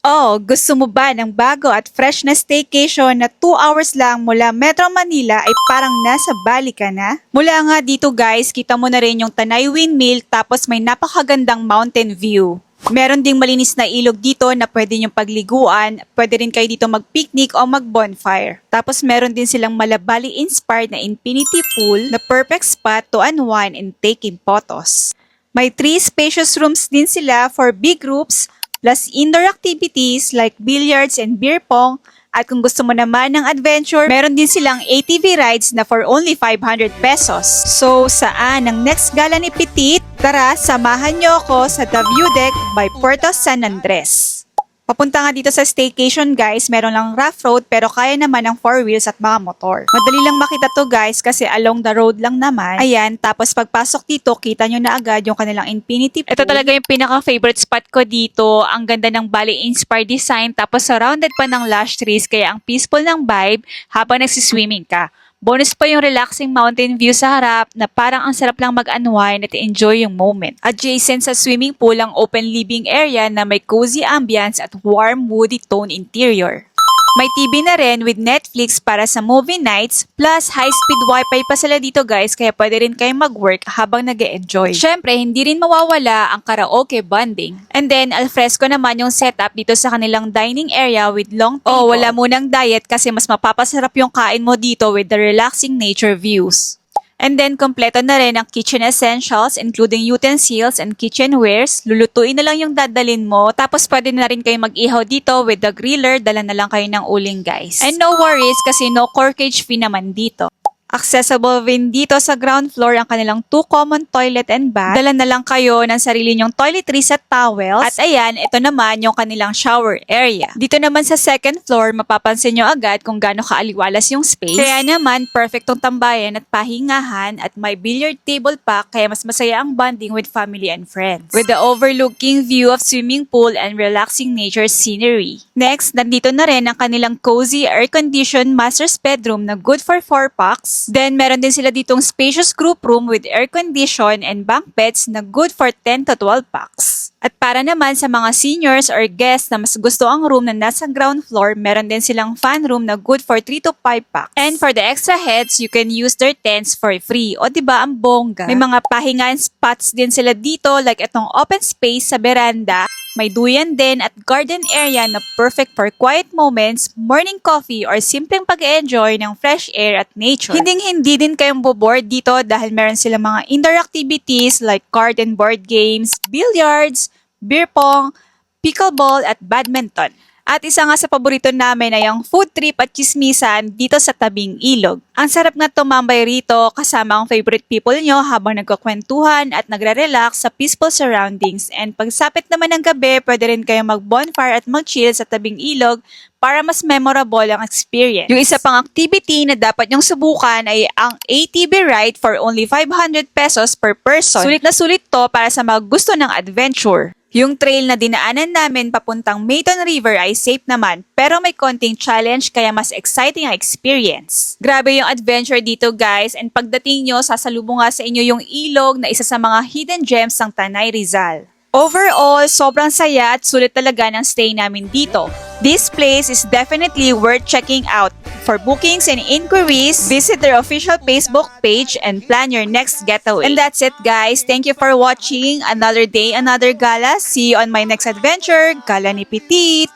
Oh, gusto mo ba ng bago at fresh na staycation na 2 hours lang mula Metro Manila ay parang nasa Bali ka na? Mula nga dito guys, kita mo na rin yung Tanay Windmill tapos may napakagandang mountain view. Meron ding malinis na ilog dito na pwede nyong pagliguan, pwede rin kayo dito mag-picnic o mag-bonfire. Tapos meron din silang Malabali-inspired na infinity pool na perfect spot to unwind and taking photos. May 3 spacious rooms din sila for big groups, plus indoor activities like billiards and beer pong. At kung gusto mo naman ng adventure, meron din silang ATV rides na for only 500 pesos. So, saan ang next gala ni Petit? Tara, samahan niyo ako sa The View Deck by Puerto San Andres. Papunta nga dito sa staycation guys, meron lang rough road pero kaya naman ng 4 wheels at mga motor. Madali lang makita to guys kasi along the road lang naman. Ayan, tapos pagpasok dito, kita nyo na agad yung kanilang infinity pool. Ito talaga yung pinaka-favorite spot ko dito. Ang ganda ng Bali-inspired design tapos surrounded pa ng lush trees kaya ang peaceful ng vibe habang nagsiswimming ka. Bonus pa yung relaxing mountain view sa harap na parang ang sarap lang mag-unwind at enjoy yung moment. Adjacent sa swimming pool ang open living area na may cozy ambience at warm woody tone interior. May TV na rin with Netflix para sa movie nights, plus high-speed wifi pa sila dito guys kaya pwede rin kayo mag-work habang nag-e-enjoy. Syempre, hindi rin mawawala ang karaoke bonding. And then, alfresco naman yung setup dito sa kanilang dining area with long table. Oh, wala munang diet kasi mas mapapasarap yung kain mo dito with the relaxing nature views. And then, kompleto na rin ang kitchen essentials including utensils and kitchenwares. Lulutuin na lang yung dadalin mo. Tapos, pwede na rin kayo mag-ihaw dito with the griller. Dala na lang kayo ng uling, guys. And no worries kasi no corkage fee naman dito. Accessible rin dito sa ground floor ang kanilang 2 common toilet and bath. Dala na lang kayo ng sarili nyong toiletries at towels. At ayan, ito naman yung kanilang shower area. Dito naman sa second floor, mapapansin nyo agad kung gaano kaaliwalas yung space. Kaya naman, perfectong tambayan at pahingahan at may billiard table pa kaya mas masaya ang bonding with family and friends. With the overlooking view of swimming pool and relaxing nature scenery. Next, nandito na rin ang kanilang cozy air-conditioned master's bedroom na good for 4 packs. Then, meron din sila ditong spacious group room with air condition and bunk beds na good for 10 to 12 packs. At para naman sa mga seniors or guests na mas gusto ang room na nasa ground floor, meron din silang fan room na good for 3 to 5 packs. And for the extra heads, you can use their tents for free. O diba ang bongga? May mga pahingaan spots din sila dito like itong open space sa veranda. May duyan din at garden area na perfect for quiet moments, morning coffee, or simpleng pag-enjoy ng fresh air at nature. Hindi din kayong boboard dito dahil meron silang mga indoor activities like card and board games, billiards, beer pong, pickleball, at badminton. At isa nga sa paborito namin ay ang food trip at chismisan dito sa tabing ilog. Ang sarap nga tumambay rito kasama ang favorite people nyo habang nagkakwentuhan at nagre-relax sa peaceful surroundings. And pagsapit naman ng gabi, pwede rin kayong mag-bonfire at mag-chill sa tabing ilog para mas memorable ang experience. Yung isa pang activity na dapat nyong subukan ay ang ATV ride for only 500 pesos per person. Sulit na sulit to para sa mga gusto ng adventure. Yung trail na dinaanan namin papuntang Mayton River ay safe naman pero may konting challenge kaya mas exciting ang experience. Grabe yung adventure dito guys and pagdating nyo sasalubong nga sa inyo yung ilog na isa sa mga hidden gems ng Tanay Rizal. Overall, sobrang saya at sulit talaga ng stay namin dito. This place is definitely worth checking out. For bookings and inquiries, visit their official Facebook page and plan your next getaway. And that's it guys. Thank you for watching. Another day, another gala. See you on my next adventure. Gala ni Petit!